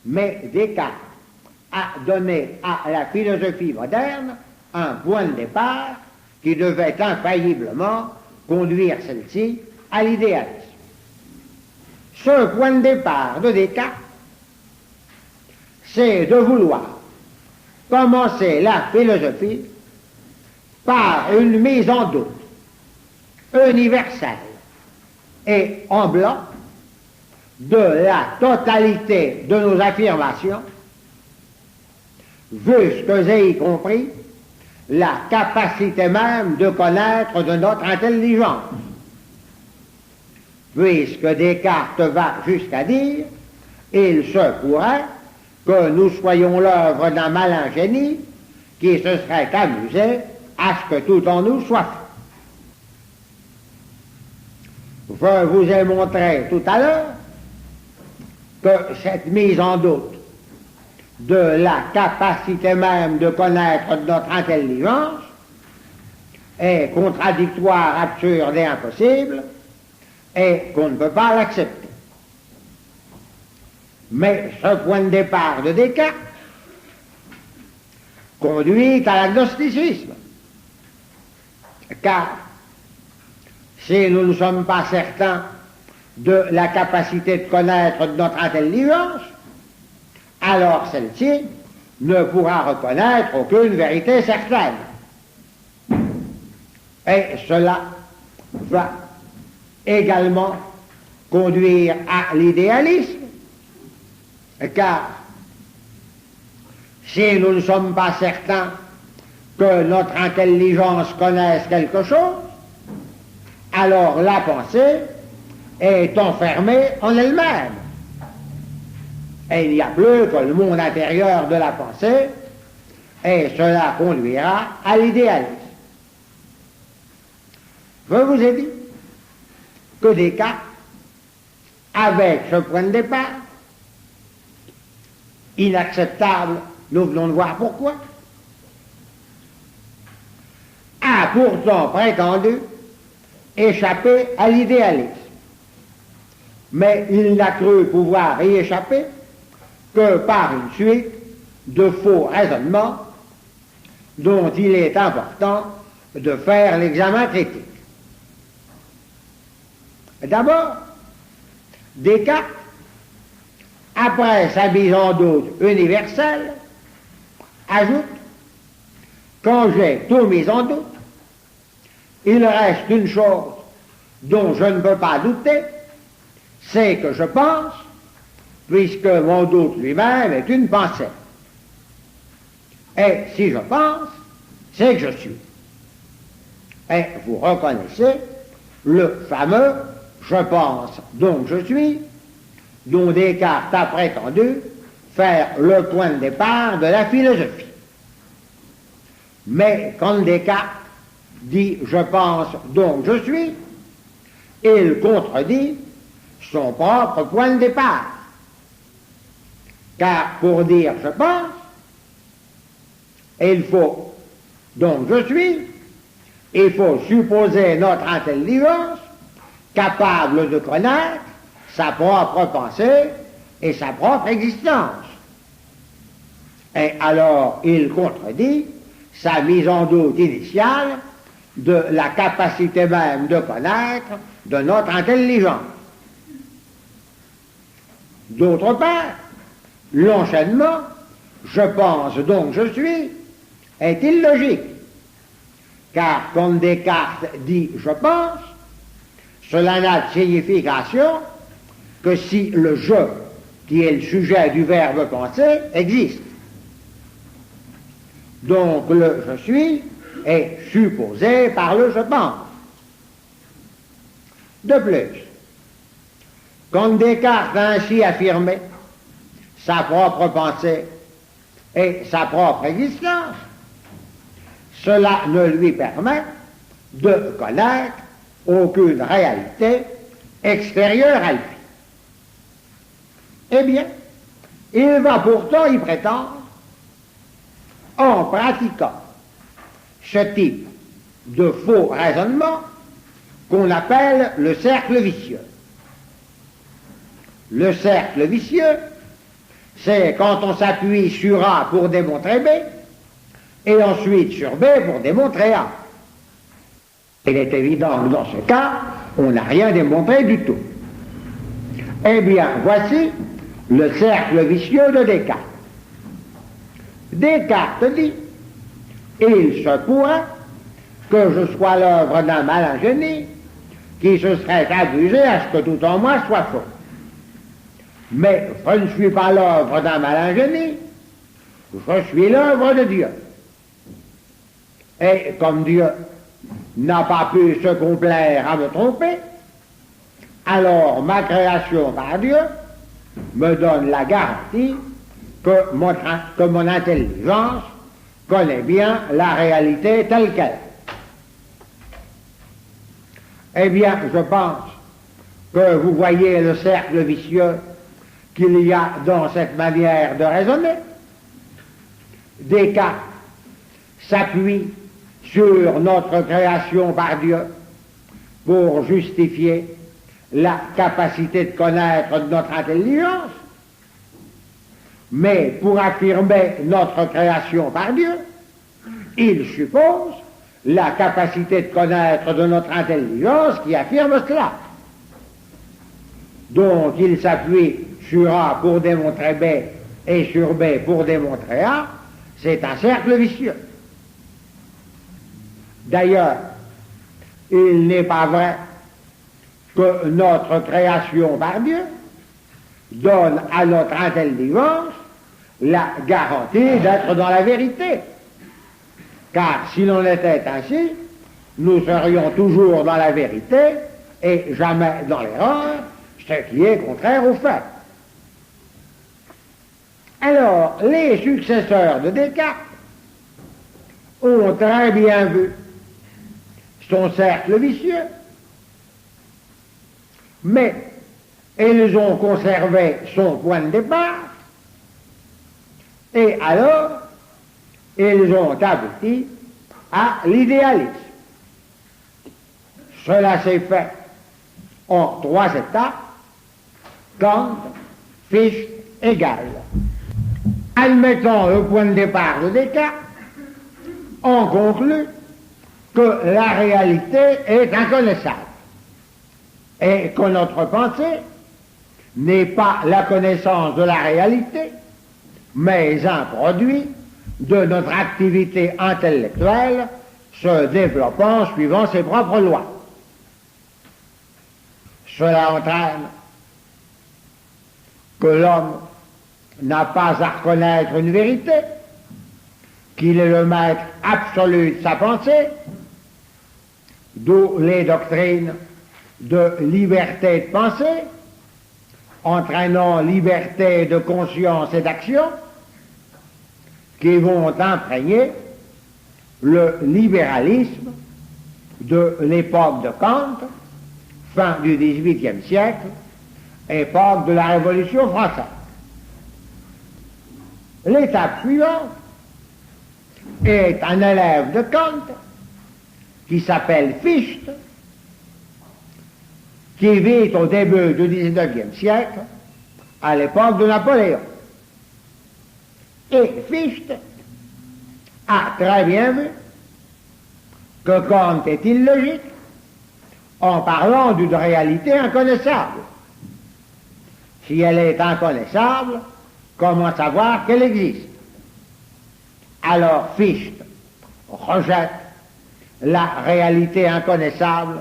Mais Descartes a donné à la philosophie moderne un point de départ qui devait infailliblement conduire celle-ci à l'idéalisme. Ce point de départ de Descartes, c'est de vouloir commencer la philosophie par une mise en doute universelle et en blanc de la totalité de nos affirmations, jusque et y compris la capacité même de connaître de notre intelligence, puisque Descartes va jusqu'à dire « il se pourrait que nous soyons l'œuvre d'un malin génie qui se serait amusé à ce que tout en nous soit fait ». Je vous ai montré tout à l'heure que cette mise en doute de la capacité même de connaître notre intelligence est contradictoire, absurde et impossible, et qu'on ne peut pas l'accepter. Mais ce point de départ de Descartes conduit à l'agnosticisme, car si nous ne sommes pas certains de la capacité de connaître notre intelligence, alors celle-ci ne pourra reconnaître aucune vérité certaine. Et cela va également conduire à l'idéalisme, car si nous ne sommes pas certains que notre intelligence connaisse quelque chose, alors la pensée est enfermée en elle-même. Et il n'y a plus que le monde intérieur de la pensée, et cela conduira à l'idéalisme. Je vous ai dit que Descartes, avec ce point de départ, inacceptable, nous venons de voir pourquoi, a pourtant prétendu échapper à l'idéalisme. Mais il n'a cru pouvoir y échapper que par une suite de faux raisonnements dont il est important de faire l'examen critique. D'abord, Descartes, après sa mise en doute universelle, ajoute « quand j'ai tout mis en doute, il reste une chose dont je ne peux pas douter, c'est que je pense, puisque mon doute lui-même est une pensée. Et si je pense, c'est que je suis. » Et vous reconnaissez le fameux « je pense, donc je suis », dont Descartes a prétendu faire le point de départ de la philosophie. Mais quand Descartes dit « je pense, donc je suis », il contredit son propre point de départ. Car pour dire « je pense », il faut « donc je suis », il faut supposer notre intelligence capable de connaître sa propre pensée et sa propre existence. Et alors il contredit sa mise en doute initiale de la capacité même de connaître de notre intelligence. D'autre part, l'enchaînement « je pense donc je suis » est illogique, car quand Descartes dit « je pense », cela n'a de signification que si le « je », qui est le sujet du verbe penser, existe. Donc le « je suis » est supposé par le « je pense ». De plus, quand Descartes a ainsi affirmé sa propre pensée et sa propre existence, cela ne lui permet de connaître aucune réalité extérieure à lui. Eh bien, il va pourtant y prétendre en pratiquant ce type de faux raisonnement qu'on appelle le cercle vicieux. Le cercle vicieux, c'est quand on s'appuie sur A pour démontrer B, et ensuite sur B pour démontrer A. Il est évident que dans ce cas, on n'a rien démontré du tout. Eh bien, voici le cercle vicieux de Descartes. Descartes dit, il se pourrait que je sois l'œuvre d'un malin génie qui se serait abusé à ce que tout en moi soit faux. Mais je ne suis pas l'œuvre d'un malin génie, je suis l'œuvre de Dieu. Et comme Dieu n'a pas pu se complaire à me tromper, alors ma création par Dieu me donne la garantie que mon intelligence connaît bien la réalité telle qu'elle. Eh bien, je pense que vous voyez le cercle vicieux qu'il y a dans cette manière de raisonner. Descartes s'appuie sur notre création par Dieu pour justifier la capacité de connaître notre intelligence, mais pour affirmer notre création par Dieu, il suppose la capacité de connaître de notre intelligence qui affirme cela. Donc il s'appuie sur A pour démontrer B et sur B pour démontrer A, c'est un cercle vicieux. D'ailleurs, il n'est pas vrai que notre création par Dieu donne à notre intelligence la garantie d'être dans la vérité. Car si l'on était ainsi, nous serions toujours dans la vérité et jamais dans l'erreur, ce qui est contraire au fait. Alors, les successeurs de Descartes ont très bien vu son cercle vicieux, mais ils ont conservé son point de départ, et alors ils ont abouti à l'idéalisme. Cela s'est fait en 3 étapes: Kant, Fichte et Gall. Admettant le point de départ de Descartes, on conclut que la réalité est inconnaissable et que notre pensée n'est pas la connaissance de la réalité, mais un produit de notre activité intellectuelle se développant suivant ses propres lois. Cela entraîne que l'homme n'a pas à reconnaître une vérité, qu'il est le maître absolu de sa pensée, d'où les doctrines de liberté de pensée, entraînant liberté de conscience et d'action, qui vont imprégner le libéralisme de l'époque de Kant, fin du XVIIIe siècle, époque de la Révolution française. L'étape suivante est un élève de Kant qui s'appelle Fichte, qui vit au début du XIXe siècle, à l'époque de Napoléon. Et Fichte a très bien vu que Kant est illogique en parlant d'une réalité inconnaissable. Si elle est inconnaissable, comment savoir qu'elle existe? Alors Fichte rejette la réalité inconnaissable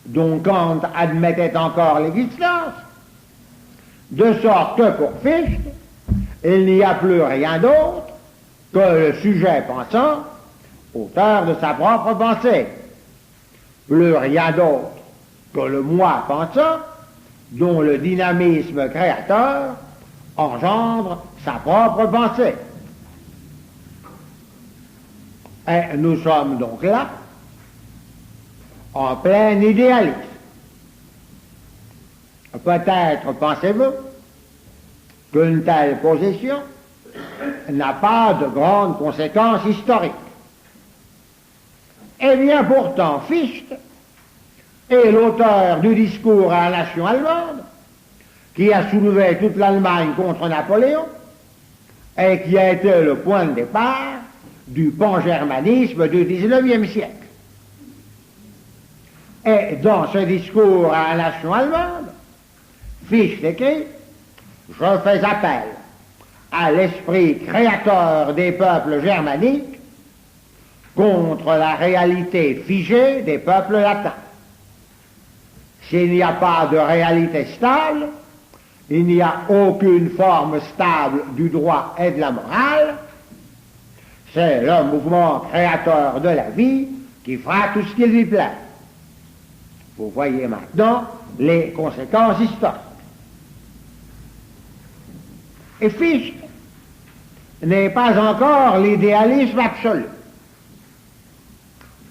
dont Kant admettait encore l'existence, de sorte que pour Fichte, il n'y a plus rien d'autre que le sujet pensant, auteur de sa propre pensée. Plus rien d'autre que le moi pensant, dont le dynamisme créateur engendre sa propre pensée. Et nous sommes donc là, en plein idéalisme. Peut-être pensez-vous qu'une telle position n'a pas de grandes conséquences historiques. Eh bien pourtant, Fichte est l'auteur du discours à la nation allemande, qui a soulevé toute l'Allemagne contre Napoléon, et qui a été le point de départ du pangermanisme du XIXe siècle. Et dans ce discours à la nation allemande, Fichte écrit « Je fais appel à l'esprit créateur des peuples germaniques contre la réalité figée des peuples latins. S'il n'y a pas de réalité stable, il n'y a aucune forme stable du droit et de la morale. C'est le mouvement créateur de la vie qui fera tout ce qu'il lui plaît. » Vous voyez maintenant les conséquences historiques. Et Fichte n'est pas encore l'idéalisme absolu,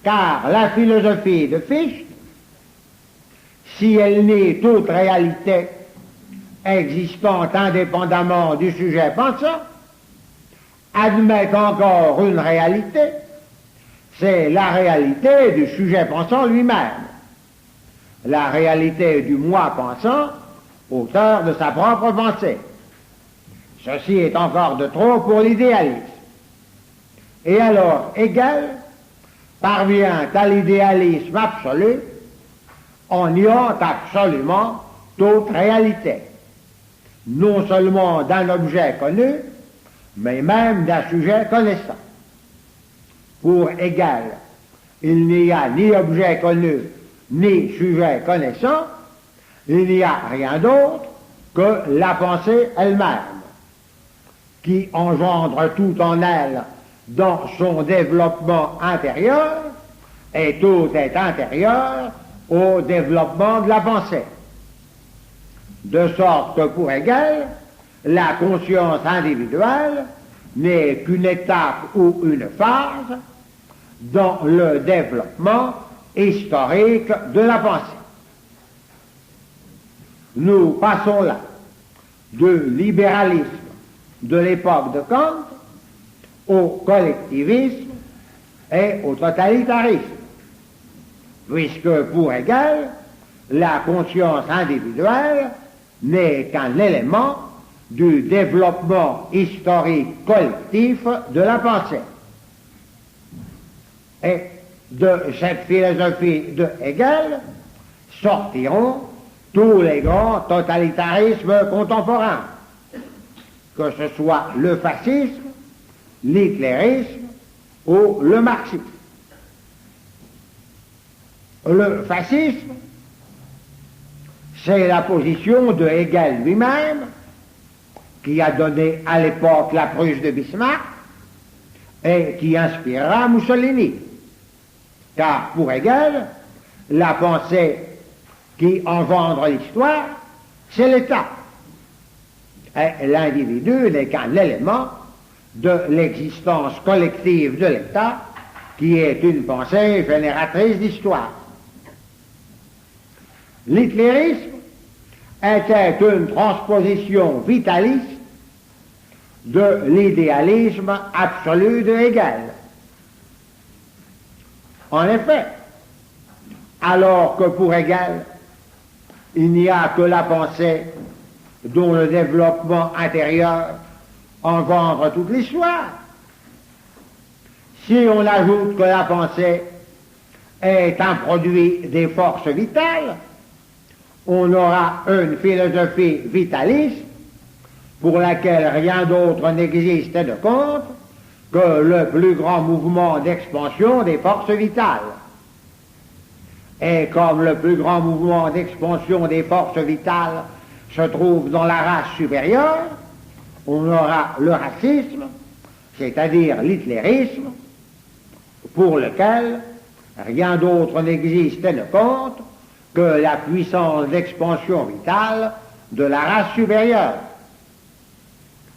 car la philosophie de Fichte, si elle nie toute réalité existante indépendamment du sujet pensant, admet encore une réalité, c'est la réalité du sujet pensant lui-même, la réalité du moi pensant, auteur de sa propre pensée. Ceci est encore de trop pour l'idéalisme. Et alors, Hegel parvient à l'idéalisme absolu en niant absolument toute réalité, non seulement d'un objet connu, mais même d'un sujet connaissant. Pour Hegel, il n'y a ni objet connu, ni sujet connaissant, il n'y a rien d'autre que la pensée elle-même, qui engendre tout en elle dans son développement intérieur, et tout est intérieur au développement de la pensée. De sorte que pour Hegel, la conscience individuelle n'est qu'une étape ou une phase dans le développement historique de la pensée. Nous passons là du libéralisme de l'époque de Kant au collectivisme et au totalitarisme, puisque pour Hegel, la conscience individuelle n'est qu'un élément du développement historique collectif de la pensée. Et de cette philosophie de Hegel sortiront tous les grands totalitarismes contemporains, que ce soit le fascisme, l'hitlérisme ou le marxisme. Le fascisme, c'est la position de Hegel lui-même, qui a donné à l'époque la Prusse de Bismarck et qui inspirera Mussolini. Car pour Hegel, la pensée qui engendre l'histoire, c'est l'État. Et l'individu n'est qu'un élément de l'existence collective de l'État, qui est une pensée génératrice d'histoire. L'hitlérisme était une transposition vitaliste de l'idéalisme absolu de Hegel. En effet, alors que pour Hegel, il n'y a que la pensée dont le développement intérieur engendre toute l'histoire, si on ajoute que la pensée est un produit des forces vitales, on aura une philosophie vitaliste pour laquelle rien d'autre n'existe de compte que le plus grand mouvement d'expansion des forces vitales. Et comme le plus grand mouvement d'expansion des forces vitales se trouve dans la race supérieure, on aura le racisme, c'est-à-dire l'hitlérisme, pour lequel rien d'autre n'existe ne compte que la puissance d'expansion vitale de la race supérieure.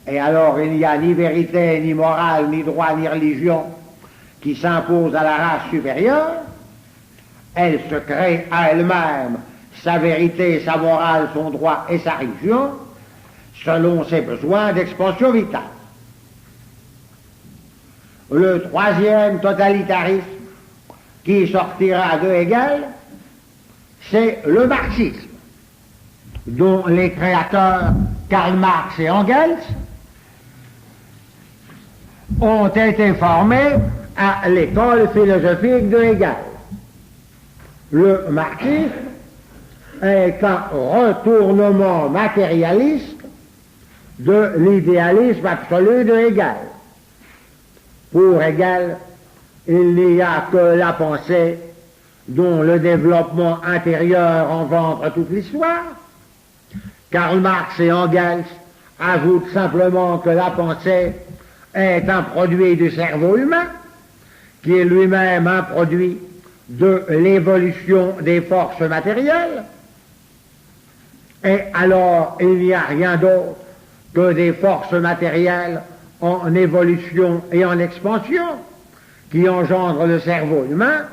Et alors il n'y a ni vérité, ni morale, ni droit, ni religion qui s'impose à la race supérieure. Elle se crée à elle-même sa vérité, sa morale, son droit et sa religion, selon ses besoins d'expansion vitale. Le troisième totalitarisme qui sortira de Hegel, c'est le marxisme, dont les créateurs Karl Marx et Engels ont été formés à l'école philosophique de Hegel. Le marxisme est un retournement matérialiste de l'idéalisme absolu de Hegel. Pour Hegel, il n'y a que la pensée dont le développement intérieur engendre toute l'histoire. Karl Marx et Engels ajoutent simplement que la pensée est un produit du cerveau humain, qui est lui-même un produit de l'évolution des forces matérielles. Et alors, il n'y a rien d'autre que des forces matérielles en évolution et en expansion qui engendrent le cerveau humain,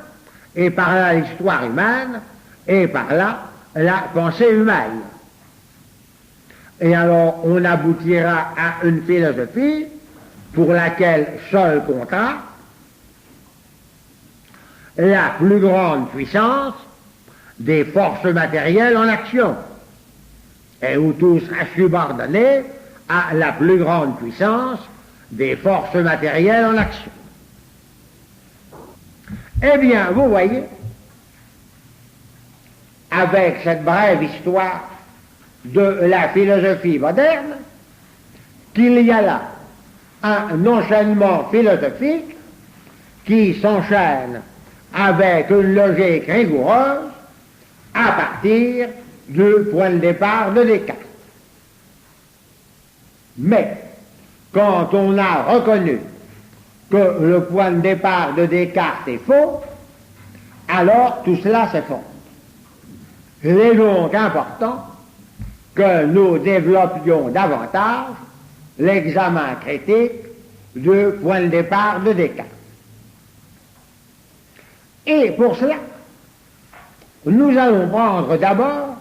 et par là l'histoire humaine, et par là la pensée humaine. Et alors, on aboutira à une philosophie pour laquelle seul compta la plus grande puissance des forces matérielles en action, et où tout sera subordonné à la plus grande puissance des forces matérielles en action. Eh bien, vous voyez, avec cette brève histoire de la philosophie moderne, qu'il y a là un enchaînement philosophique qui s'enchaîne avec une logique rigoureuse à partir du point de départ de Descartes. Mais, quand on a reconnu que le point de départ de Descartes est faux, alors tout cela s'effondre. Il est donc important que nous développions davantage l'examen critique du point de départ de Descartes. Et pour cela, nous allons prendre d'abord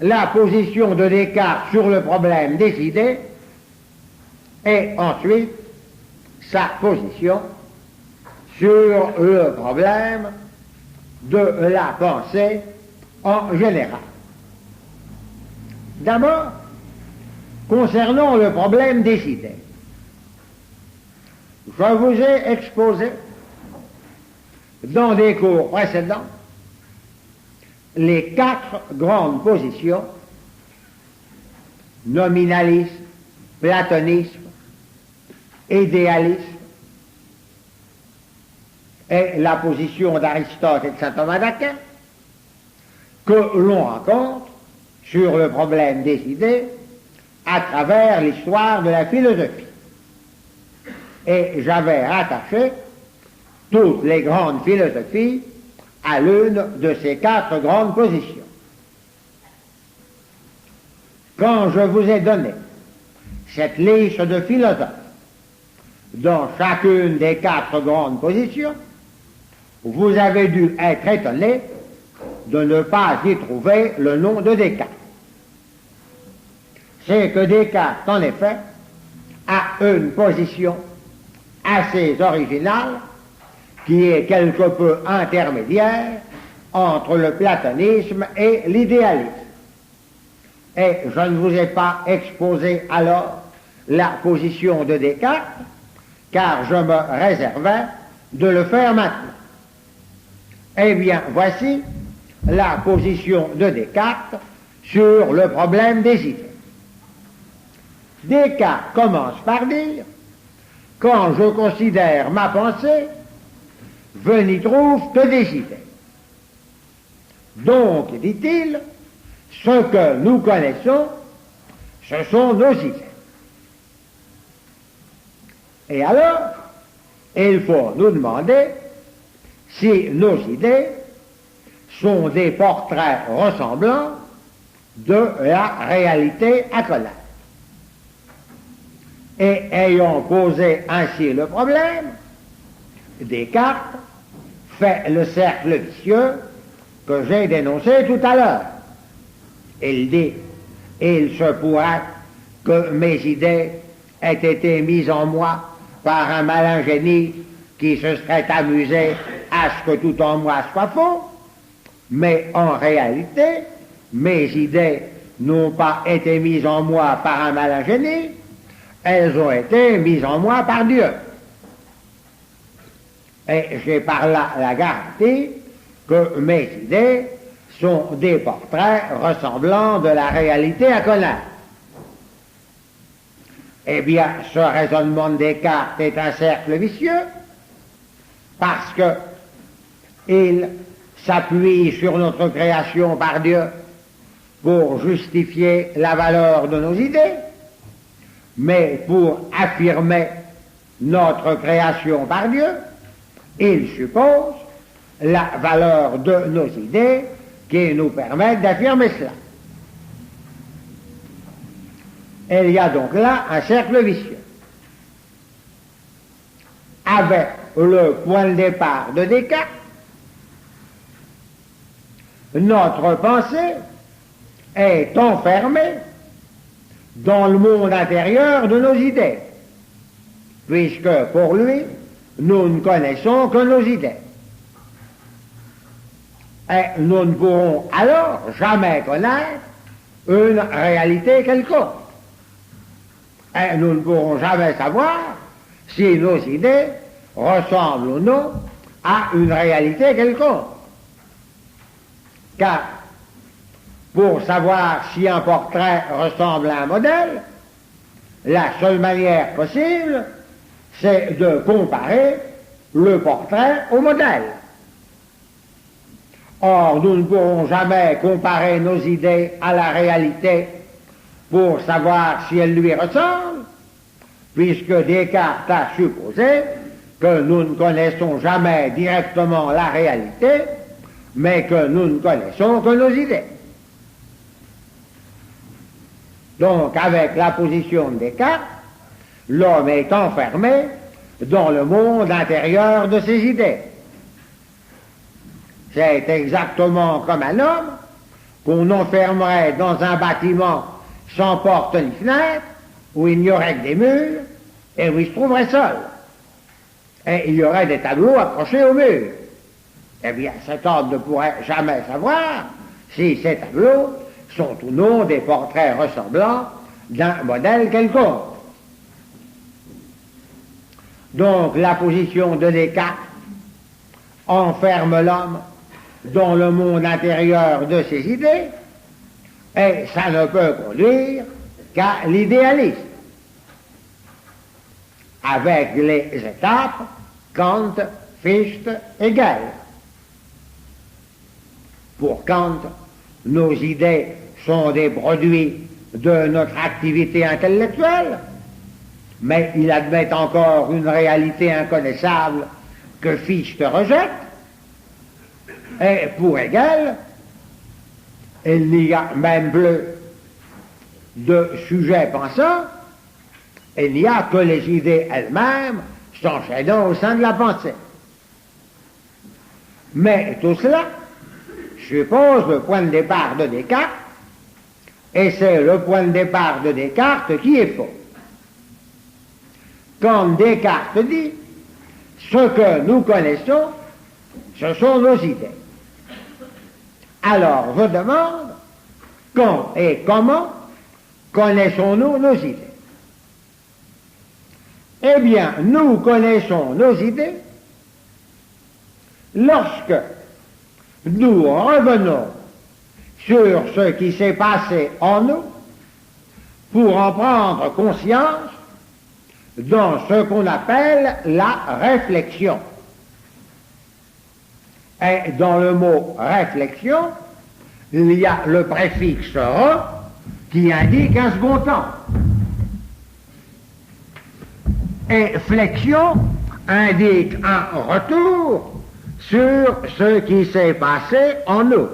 la position de Descartes sur le problème des idées, et ensuite sa position sur le problème de la pensée en général. D'abord, concernant le problème des idées, je vous ai exposé dans des cours précédents les 4 grandes positions: nominalisme, platonisme, idéalisme et la position d'Aristote et de saint Thomas d'Aquin, que l'on rencontre sur le problème des idées à travers l'histoire de la philosophie. Et j'avais rattaché toutes les grandes philosophies à l'une de ces 4 grandes positions. Quand je vous ai donné cette liste de philosophes dans chacune des 4 grandes positions, vous avez dû être étonné de ne pas y trouver le nom de Descartes. C'est que Descartes, en effet, a une position assez originale qui est quelque peu intermédiaire entre le platonisme et l'idéalisme. Et je ne vous ai pas exposé alors la position de Descartes, car je me réservais de le faire maintenant. Eh bien, voici la position de Descartes sur le problème des idées. Descartes commence par dire: quand je considère ma pensée, je n'y trouve que des idées. Donc, dit-il, ce que nous connaissons, ce sont nos idées. Et alors, il faut nous demander si nos idées sont des portraits ressemblants de la réalité accolade. Et ayant posé ainsi le problème, Descartes fait le cercle vicieux que j'ai dénoncé tout à l'heure. Il dit: il se pourrait que mes idées aient été mises en moi par un malin génie qui se serait amusé à ce que tout en moi soit faux, mais en réalité, mes idées n'ont pas été mises en moi par un malin génie, elles ont été mises en moi par Dieu. Et j'ai par là la garantie que mes idées sont des portraits ressemblant de la réalité à connaître. Eh bien, ce raisonnement de Descartes est un cercle vicieux, parce que il s'appuie sur notre création par Dieu pour justifier la valeur de nos idées, mais pour affirmer notre création par Dieu, il suppose la valeur de nos idées qui nous permettent d'affirmer cela. Il y a donc là un cercle vicieux. Avec le point de départ de Descartes, notre pensée est enfermée dans le monde intérieur de nos idées, puisque pour lui, nous ne connaissons que nos idées. Et nous ne pourrons alors jamais connaître une réalité quelconque. Et nous ne pourrons jamais savoir si nos idées ressemblent ou non à une réalité quelconque. Car pour savoir si un portrait ressemble à un modèle, la seule manière possible, c'est de comparer le portrait au modèle. Or, nous ne pourrons jamais comparer nos idées à la réalité pour savoir si elles lui ressemblent, puisque Descartes a supposé que nous ne connaissons jamais directement la réalité, mais que nous ne connaissons que nos idées. Donc, avec la position de Descartes, l'homme est enfermé dans le monde intérieur de ses idées. C'est exactement comme un homme qu'on enfermerait dans un bâtiment sans porte ni fenêtre, où il n'y aurait que des murs, et où il se trouverait seul. Et il y aurait des tableaux accrochés au mur. Eh bien, cet homme ne pourrait jamais savoir si ces tableaux sont ou non des portraits ressemblants d'un modèle quelconque. Donc, la position de Descartes enferme l'homme dans le monde intérieur de ses idées, et ça ne peut conduire qu'à l'idéalisme, avec les étapes Kant, Fichte, Hegel. Pour Kant, nos idées sont des produits de notre activité intellectuelle, mais il admet encore une réalité inconnaissable que Fichte rejette. Et pour Hegel, il n'y a même plus de sujet pensant, il n'y a que les idées elles-mêmes s'enchaînant au sein de la pensée. Mais tout cela suppose le point de départ de Descartes, et c'est le point de départ de Descartes qui est faux. Quand Descartes dit « ce que nous connaissons, ce sont nos idées », alors je demande quand et comment connaissons-nous nos idées? Eh bien, nous connaissons nos idées lorsque nous revenons sur ce qui s'est passé en nous pour en prendre conscience dans ce qu'on appelle la réflexion. Et dans le mot réflexion, il y a le préfixe « re » qui indique un second temps. Et flexion indique un retour sur ce qui s'est passé en nous.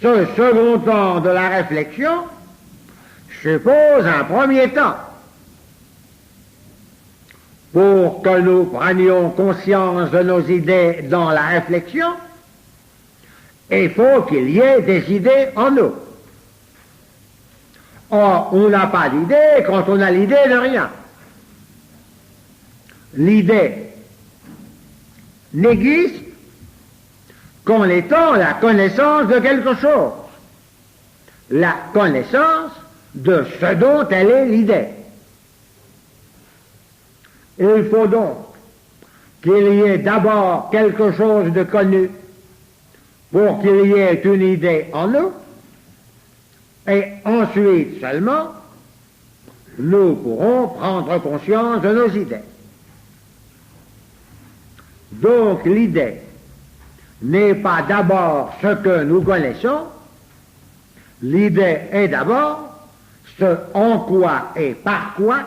Ce second temps de la réflexion suppose un premier temps. Pour que nous prenions conscience de nos idées dans la réflexion, il faut qu'il y ait des idées en nous. Or, on n'a pas d'idée quand on a l'idée de rien. L'idée n'existe qu'en étant la connaissance de quelque chose. La connaissance de ce dont elle est l'idée. Il faut donc qu'il y ait d'abord quelque chose de connu pour qu'il y ait une idée en nous, et ensuite seulement, nous pourrons prendre conscience de nos idées. Donc l'idée n'est pas d'abord ce que nous connaissons, l'idée est d'abord ce en quoi et par quoi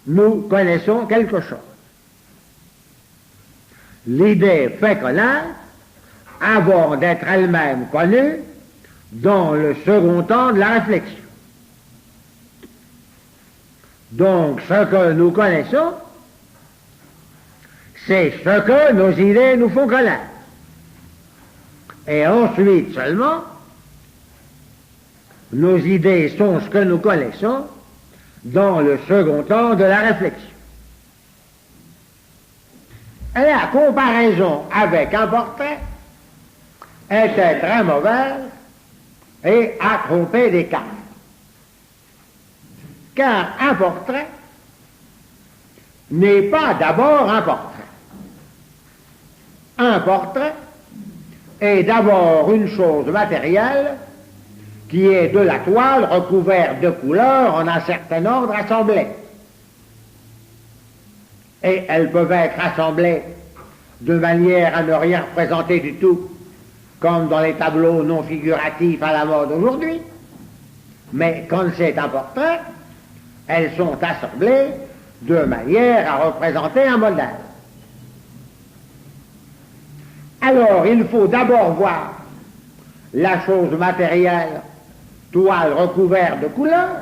nous connaissons quelque chose. L'idée fait connaître avant d'être elle-même connue dans le second temps de la réflexion. Donc ce que nous connaissons, c'est ce que nos idées nous font connaître. Et ensuite seulement, nos idées sont ce que nous connaissons dans le second temps de la réflexion. Et la comparaison avec un portrait était très mauvaise et a trompé Descartes. Car un portrait n'est pas d'abord un portrait. Un portrait est d'abord une chose matérielle qui est de la toile recouverte de couleurs en un certain ordre assemblées. Et elles peuvent être assemblées de manière à ne rien représenter du tout, comme dans les tableaux non figuratifs à la mode aujourd'hui. Mais quand c'est un portrait, elles sont assemblées de manière à représenter un modèle. Alors, il faut d'abord voir la chose matérielle, toile recouverte de couleurs,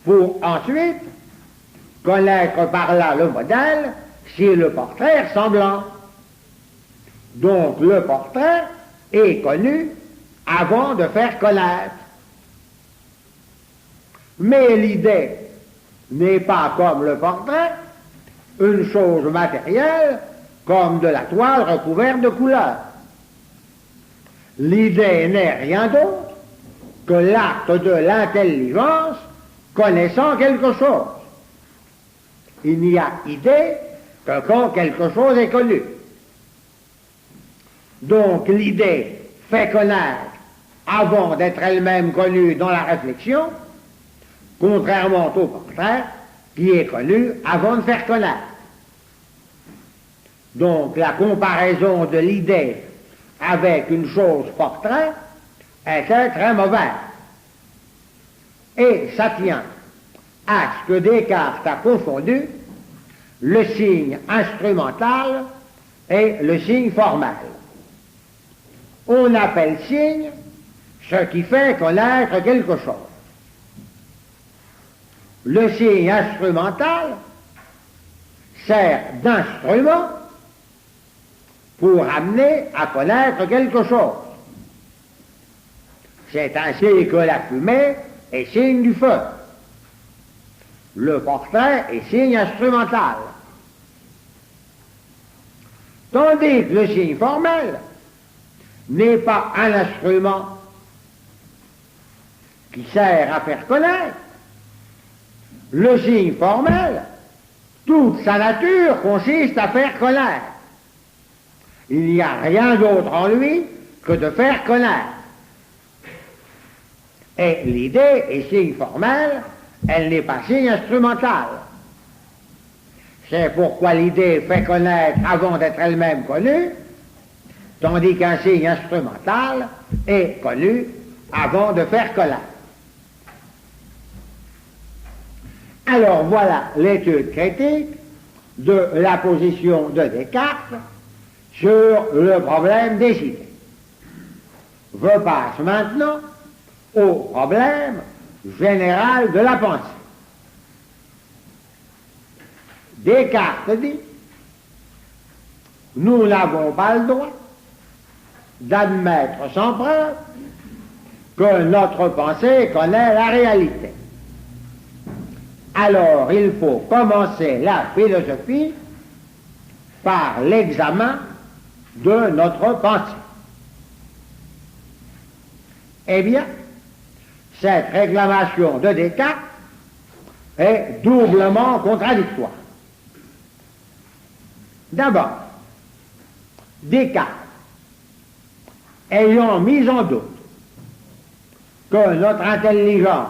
pour ensuite connaître par là le modèle si le portrait est ressemblant. Donc, le portrait est connu avant de faire connaître. Mais l'idée n'est pas comme le portrait, une chose matérielle comme de la toile recouverte de couleurs. L'idée n'est rien d'autre que l'acte de l'intelligence connaissant quelque chose. Il n'y a idée que quand quelque chose est connu. Donc l'idée fait connaître avant d'être elle-même connue dans la réflexion, contrairement au portrait qui est connu avant de faire connaître. Donc la comparaison de l'idée avec une chose portrait était très mauvaise. Et ça tient à ce que Descartes a confondu le signe instrumental et le signe formel. On appelle signe ce qui fait connaître quelque chose. Le signe instrumental sert d'instrument pour amener à connaître quelque chose. C'est ainsi que la fumée est signe du feu. Le portrait est signe instrumental. Tandis que le signe formel n'est pas un instrument qui sert à faire connaître. Le signe formel, toute sa nature consiste à faire connaître. Il n'y a rien d'autre en lui que de faire connaître. Et l'idée est signe formel, elle n'est pas signe instrumental. C'est pourquoi l'idée fait connaître avant d'être elle-même connue, tandis qu'un signe instrumental est connu avant de faire connaître. Alors voilà l'étude critique de la position de Descartes sur le problème des idées. Je passe maintenant au problème général de la pensée. Descartes dit: nous n'avons pas le droit d'admettre sans preuve que notre pensée connaît la réalité. Alors il faut commencer la philosophie par l'examen de notre pensée. Eh bien, cette réclamation de Descartes est doublement contradictoire. D'abord, Descartes, ayant mis en doute que notre intelligence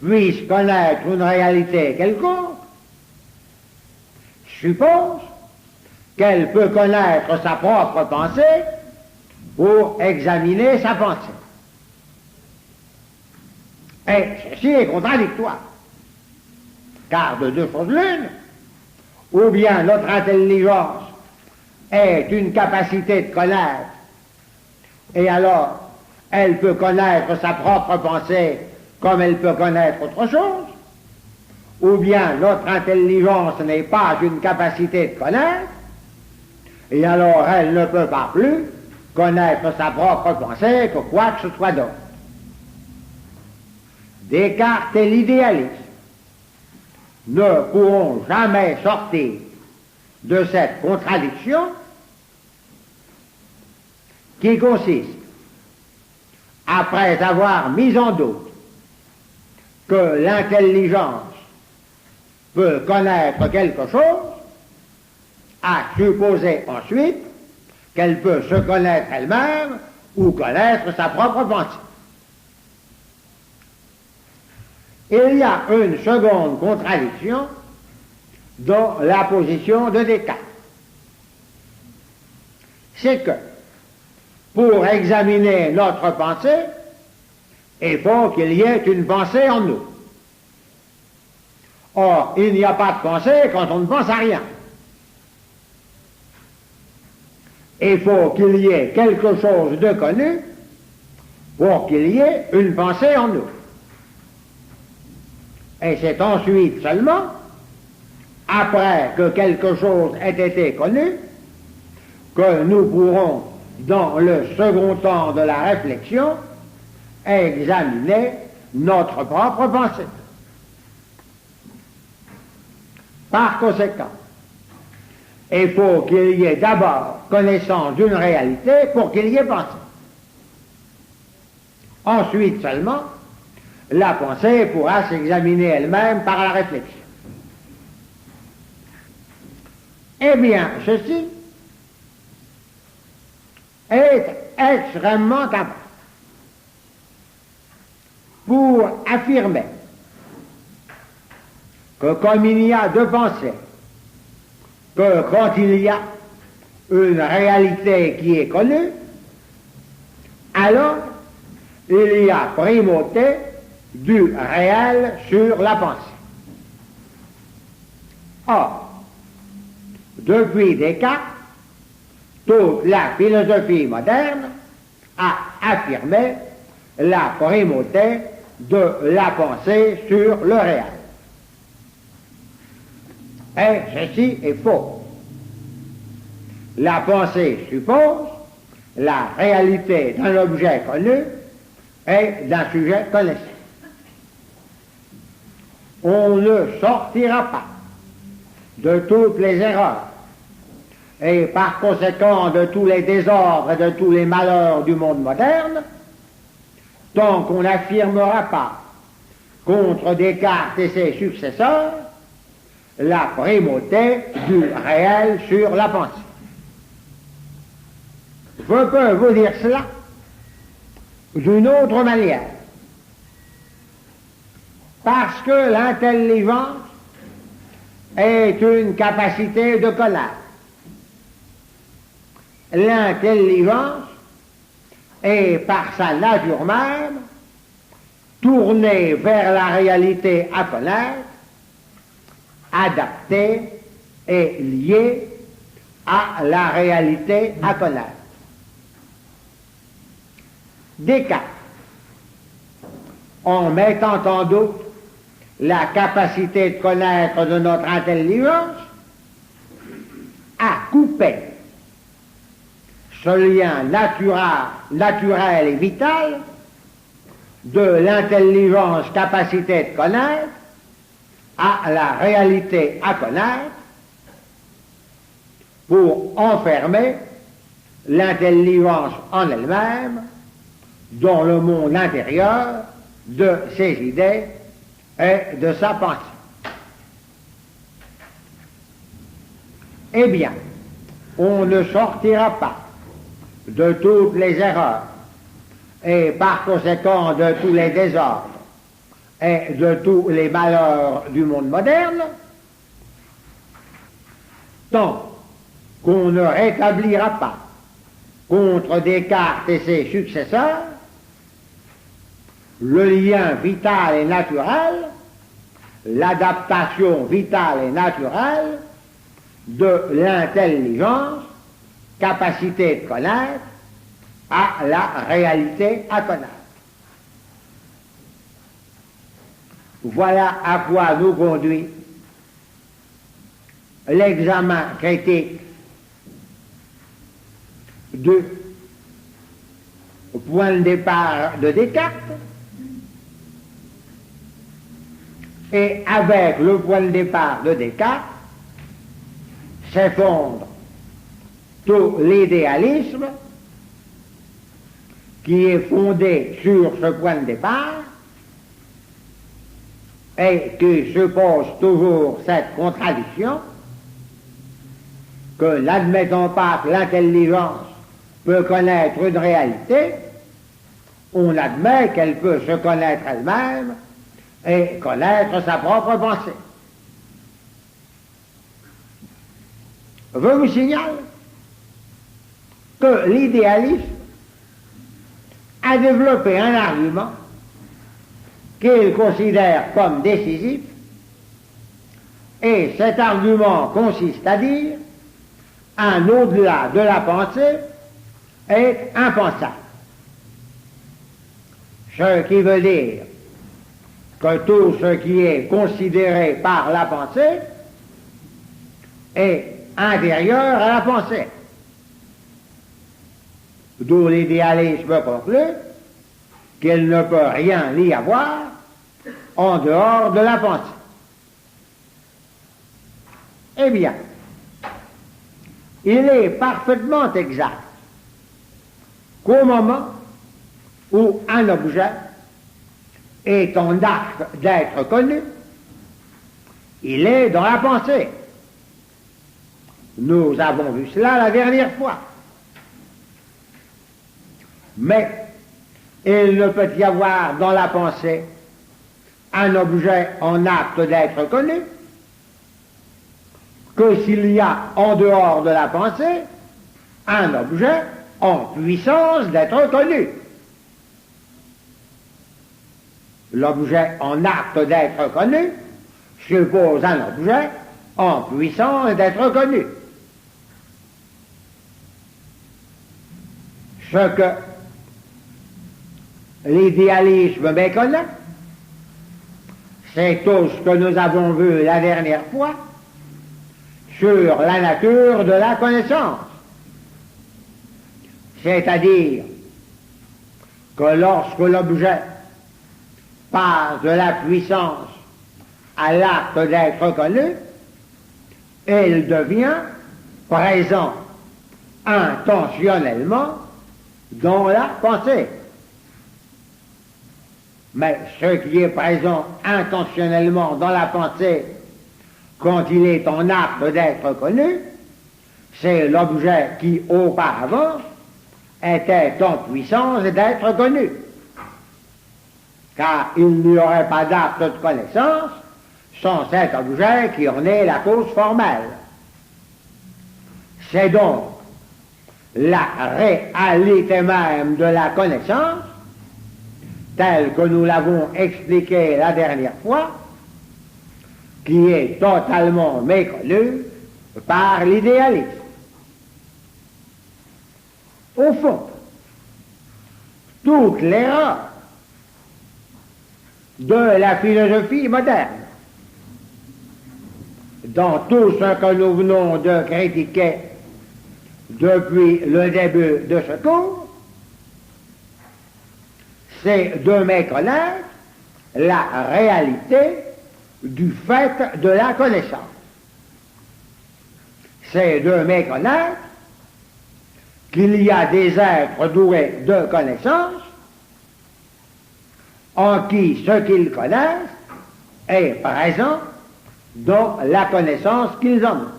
puisse connaître une réalité quelconque, suppose qu'elle peut connaître sa propre pensée pour examiner sa pensée. Et ceci est contradictoire, car de deux choses l'une, ou bien notre intelligence est une capacité de connaître, et alors elle peut connaître sa propre pensée comme elle peut connaître autre chose, ou bien notre intelligence n'est pas une capacité de connaître, et alors elle ne peut pas plus connaître sa propre pensée que quoi que ce soit d'autre. Descartes et l'idéalisme ne pourront jamais sortir de cette contradiction qui consiste, après avoir mis en doute que l'intelligence peut connaître quelque chose, à supposer ensuite qu'elle peut se connaître elle-même ou connaître sa propre pensée. Il y a une seconde contradiction dans la position de Descartes. C'est que, pour examiner notre pensée, il faut qu'il y ait une pensée en nous. Or, il n'y a pas de pensée quand on ne pense à rien. Il faut qu'il y ait quelque chose de connu pour qu'il y ait une pensée en nous. Et c'est ensuite seulement, après que quelque chose ait été connu, que nous pourrons, dans le second temps de la réflexion, examiner notre propre pensée. Par conséquent, il faut qu'il y ait d'abord connaissance d'une réalité pour qu'il y ait pensée. Ensuite seulement, la pensée pourra s'examiner elle-même par la réflexion. Eh bien, ceci est extrêmement important pour affirmer que comme il y a deux pensées, que quand il y a une réalité qui est connue, alors il y a primauté du réel sur la pensée. Or, depuis Descartes, toute la philosophie moderne a affirmé la primauté de la pensée sur le réel. Et ceci est faux. La pensée suppose la réalité d'un objet connu et d'un sujet connaissant. On ne sortira pas de toutes les erreurs et par conséquent de tous les désordres et de tous les malheurs du monde moderne tant qu'on n'affirmera pas contre Descartes et ses successeurs la primauté du réel sur la pensée. Je peux vous dire cela d'une autre manière. Parce que l'intelligence est une capacité de connaître. L'intelligence est par sa nature même tournée vers la réalité à connaître, adaptée et liée à la réalité à connaître. Descartes, en mettant en doute la capacité de connaître de notre intelligence, a coupé ce lien naturel et vital de l'intelligence capacité de connaître à la réalité à connaître pour enfermer l'intelligence en elle-même dans le monde intérieur de ses idées et de sa pensée. eh bien, on ne sortira pas de toutes les erreurs et par conséquent de tous les désordres et de tous les malheurs du monde moderne tant qu'on ne rétablira pas contre Descartes et ses successeurs le lien vital et naturel, l'adaptation vitale et naturelle de l'intelligence, capacité de connaître, à la réalité à connaître. Voilà à quoi nous conduit l'examen critique du point de départ de Descartes, et avec le point de départ de Descartes s'effondre tout l'idéalisme qui est fondé sur ce point de départ et qui suppose toujours cette contradiction que, n'admettant pas que l'intelligence peut connaître une réalité, on admet qu'elle peut se connaître elle-même et connaître sa propre pensée. Je vous signale que l'idéaliste a développé un argument qu'il considère comme décisif, et cet argument consiste à dire un au-delà de la pensée est impensable. Ce qui veut dire que tout ce qui est considéré par la pensée est intérieur à la pensée. D'où l'idéalisme conclut qu'il ne peut rien y avoir en dehors de la pensée. Eh bien, il est parfaitement exact qu'au moment où un objet est en acte d'être connu, il est dans la pensée. Nous avons vu cela la dernière fois. Mais il ne peut y avoir dans la pensée un objet en acte d'être connu que s'il y a en dehors de la pensée un objet en puissance d'être connu. L'objet en acte d'être connu suppose un objet en puissance d'être connu. Ce que l'idéalisme méconnaît, c'est tout ce que nous avons vu la dernière fois sur la nature de la connaissance. C'est-à-dire que lorsque l'objet passe de la puissance à l'acte d'être connu, il devient présent intentionnellement dans la pensée. Mais ce qui est présent intentionnellement dans la pensée quand il est en acte d'être connu, c'est l'objet qui auparavant était en puissance d'être connu. Car il n'y aurait pas d'acte de connaissance sans cet objet qui en est la cause formelle. C'est donc la réalité même de la connaissance, telle que nous l'avons expliqué la dernière fois, qui est totalement méconnue par l'idéalisme. Au fond, toute l'erreur de la philosophie moderne, dans tout ce que nous venons de critiquer depuis le début de ce cours, c'est de méconnaître la réalité du fait de la connaissance. C'est de méconnaître qu'il y a des êtres doués de connaissance en qui ce qu'ils connaissent est présent dans la connaissance qu'ils en ont.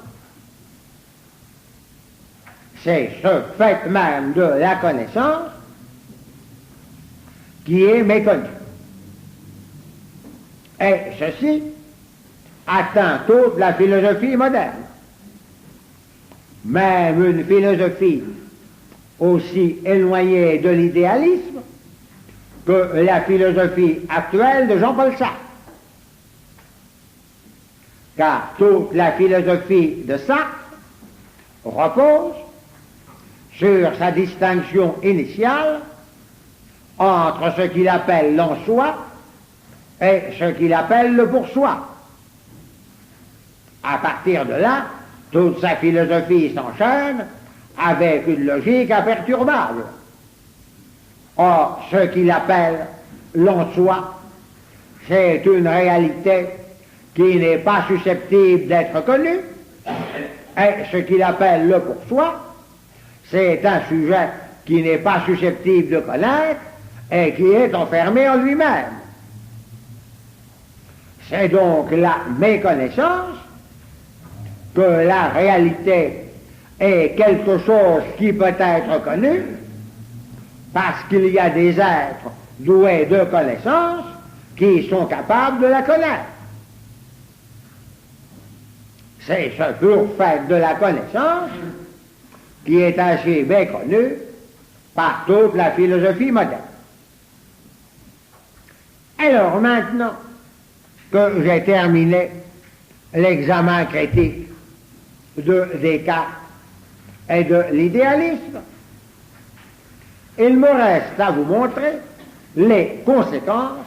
c'est ce fait même de la connaissance qui est méconnu. Et ceci atteint toute la philosophie moderne. Même une philosophie aussi éloignée de l'idéalisme que la philosophie actuelle de Jean-Paul Sartre. Car toute la philosophie de Sartre repose sur sa distinction initiale entre ce qu'il appelle l'en-soi et ce qu'il appelle le pour-soi. À partir de là, toute sa philosophie s'enchaîne avec une logique imperturbable. Or, ce qu'il appelle l'en-soi, c'est une réalité qui n'est pas susceptible d'être connue, et ce qu'il appelle le pour-soi, c'est un sujet qui n'est pas susceptible de connaître et qui est enfermé en lui-même. C'est donc la méconnaissance que la réalité est quelque chose qui peut être connu, parce qu'il y a des êtres doués de connaissance qui sont capables de la connaître. C'est ce pur fait de la connaissance qui est ainsi méconnu par toute la philosophie moderne. Alors maintenant que j'ai terminé l'examen critique de Descartes et de l'idéalisme, il me reste à vous montrer les conséquences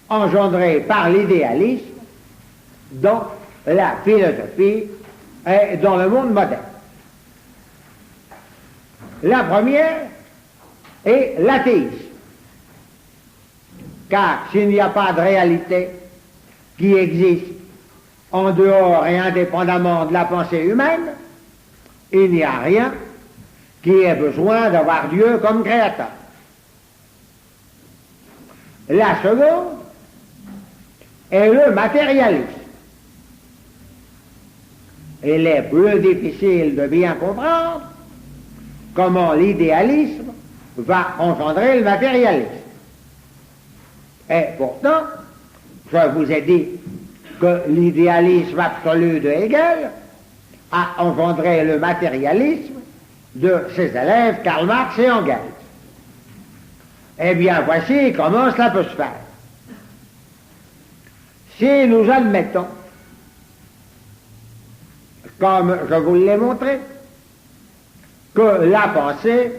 engendrées par l'idéalisme dans la philosophie et dans le monde moderne. La première est l'athéisme. Car s'il n'y a pas de réalité qui existe en dehors et indépendamment de la pensée humaine, il n'y a rien qui ait besoin d'avoir Dieu comme créateur. La seconde est le matérialisme. Il est plus difficile de bien comprendre comment l'idéalisme va engendrer le matérialisme. Et pourtant, je vous ai dit que l'idéalisme absolu de Hegel a engendré le matérialisme de ses élèves Karl Marx et Engels. Eh bien, voici comment cela peut se faire. Si nous admettons, comme je vous l'ai montré, que la pensée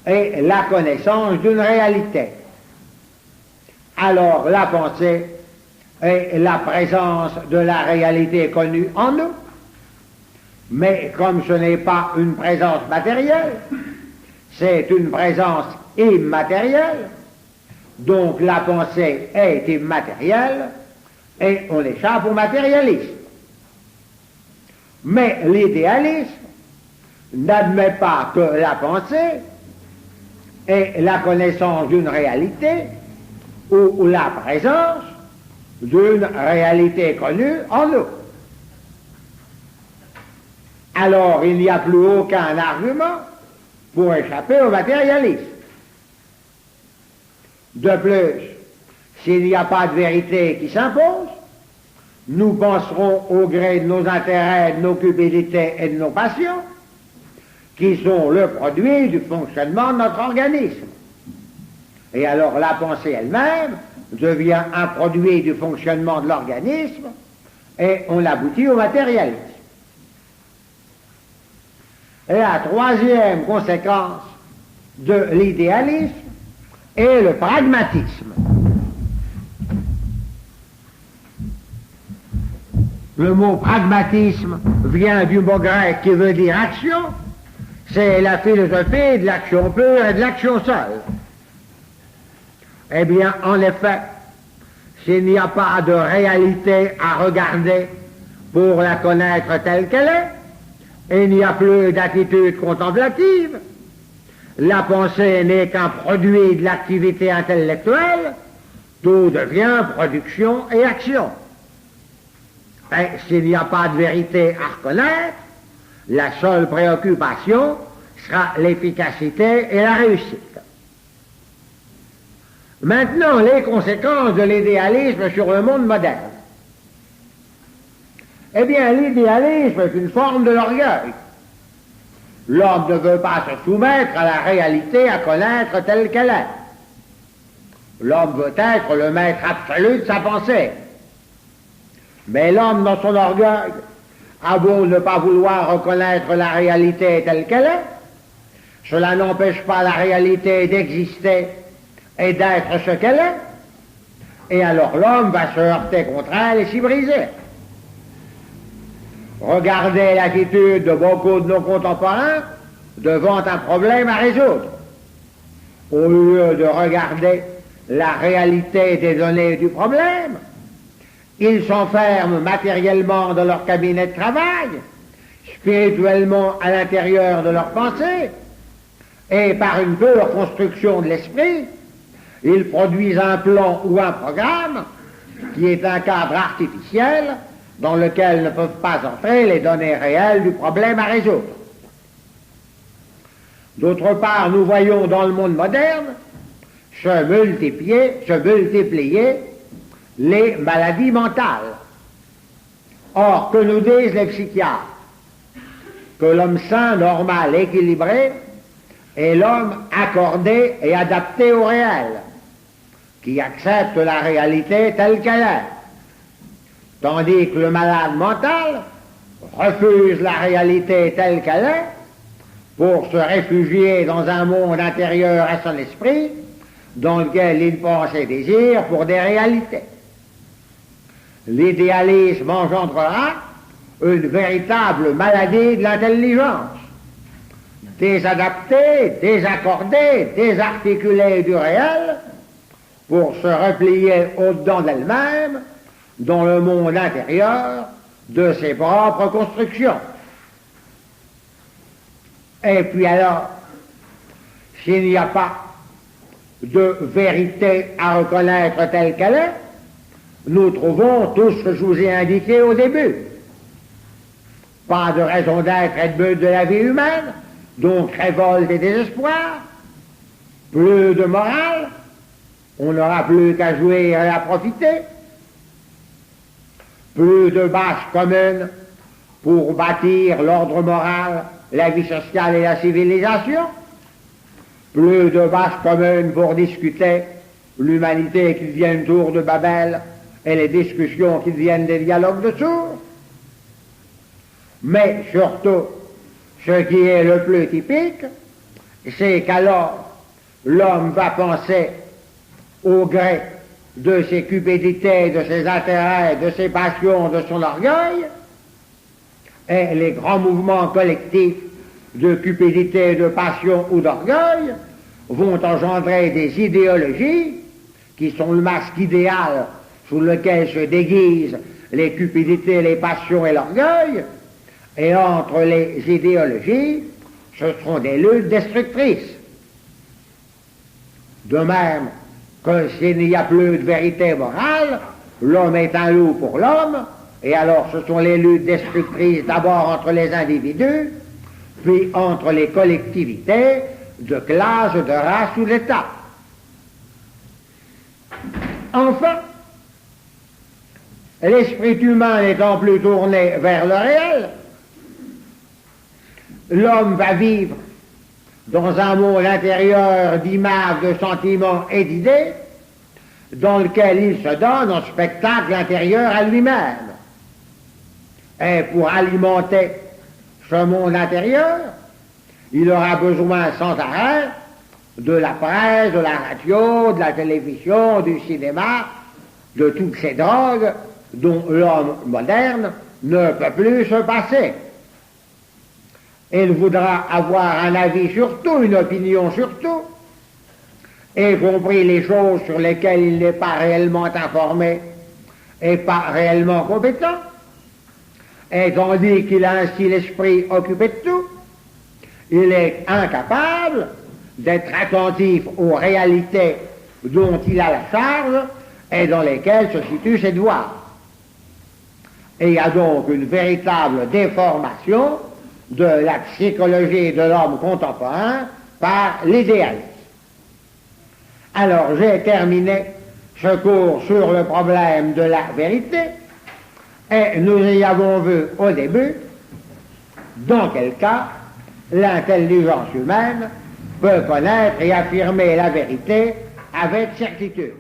est la connaissance d'une réalité, alors la pensée est la présence de la réalité connue en nous, mais comme ce n'est pas une présence matérielle, c'est une présence immatérielle, donc la pensée est immatérielle et on échappe au matérialisme. Mais l'idéalisme n'admet pas que la pensée est la connaissance d'une réalité ou la présence d'une réalité connue en nous. Alors il n'y a plus aucun argument pour échapper au matérialisme. De plus, s'il n'y a pas de vérité qui s'impose, nous penserons au gré de nos intérêts, de nos cupidités et de nos passions, qui sont le produit du fonctionnement de notre organisme. Et alors la pensée elle-même devient un produit du fonctionnement de l'organisme et on aboutit au matérialisme. Et la troisième conséquence de l'idéalisme est le pragmatisme. Le mot pragmatisme vient du mot grec qui veut dire action. C'est la philosophie de l'action pure et de l'action seule. Eh bien, en effet, s'il n'y a pas de réalité à regarder pour la connaître telle qu'elle est, il n'y a plus d'attitude contemplative, la pensée n'est qu'un produit de l'activité intellectuelle, tout devient production et action. Et s'il n'y a pas de vérité à reconnaître, la seule préoccupation sera l'efficacité et la réussite. Maintenant, les conséquences de l'idéalisme sur le monde moderne. Eh bien, l'idéalisme est une forme de l'orgueil. L'homme ne veut pas se soumettre à la réalité à connaître telle qu'elle est. L'homme veut être le maître absolu de sa pensée. Mais l'homme, dans son orgueil, a beau ne pas vouloir reconnaître la réalité telle qu'elle est, cela n'empêche pas la réalité d'exister et d'être ce qu'elle est, et alors l'homme va se heurter contre elle et s'y briser. Regardez l'attitude de beaucoup de nos contemporains devant un problème à résoudre. Au lieu de regarder la réalité des données du problème, ils s'enferment matériellement dans leur cabinet de travail, spirituellement à l'intérieur de leur pensée, et par une pure construction de l'esprit, ils produisent un plan ou un programme qui est un cadre artificiel dans lequel ne peuvent pas entrer les données réelles du problème à résoudre. D'autre part, nous voyons dans le monde moderne se multiplier les maladies mentales. Or, que nous disent les psychiatres? Que l'homme sain, normal, équilibré est l'homme accordé et adapté au réel, qui accepte la réalité telle qu'elle est, tandis que le malade mental refuse la réalité telle qu'elle est pour se réfugier dans un monde intérieur à son esprit dans lequel il pense et désire pour des réalités. L'idéalisme engendrera une véritable maladie de l'intelligence, désadaptée, désaccordée, désarticulée du réel, pour se replier au-dedans d'elle-même, dans le monde intérieur de ses propres constructions. Et puis alors, s'il n'y a pas de vérité à reconnaître telle qu'elle est, nous trouvons tout ce que je vous ai indiqué au début. Pas de raison d'être et de but de la vie humaine, donc révolte et désespoir, plus de morale, on n'aura plus qu'à jouir et à profiter, plus de base commune pour bâtir l'ordre moral, la vie sociale et la civilisation, plus de base commune pour discuter l'humanité qui vient une tour de Babel et les discussions qui viennent des dialogues de sourds. Mais surtout, ce qui est le plus typique, c'est qu'alors l'homme va penser au gré de ses cupidités, de ses intérêts, de ses passions, de son orgueil, et les grands mouvements collectifs de cupidité, de passion ou d'orgueil vont engendrer des idéologies qui sont le masque idéal sous lequel se déguisent les cupidités, les passions et l'orgueil, et entre les idéologies, ce seront des luttes destructrices. De même que s'il n'y a plus de vérité morale, l'homme est un loup pour l'homme, et alors ce sont les luttes destructrices d'abord entre les individus, puis entre les collectivités, de classe, de race ou d'État. Enfin, l'esprit humain n'étant plus tourné vers le réel, l'homme va vivre dans un monde intérieur d'images, de sentiments et d'idées, dans lequel il se donne un spectacle intérieur à lui-même. Et pour alimenter ce monde intérieur, il aura besoin sans arrêt de la presse, de la radio, de la télévision, du cinéma, de toutes ces drogues dont l'homme moderne ne peut plus se passer. Il voudra avoir un avis sur tout, une opinion sur tout, y compris les choses sur lesquelles il n'est pas réellement informé et pas réellement compétent. Et tandis qu'il a ainsi l'esprit occupé de tout, il est incapable d'être attentif aux réalités dont il a la charge et dans lesquelles se situe ses devoirs. Et il y a donc une véritable déformation de la psychologie de l'homme contemporain par l'idéalisme. Alors j'ai terminé ce cours sur le problème de la vérité et nous y avons vu au début dans quel cas l'intelligence humaine peut connaître et affirmer la vérité avec certitude.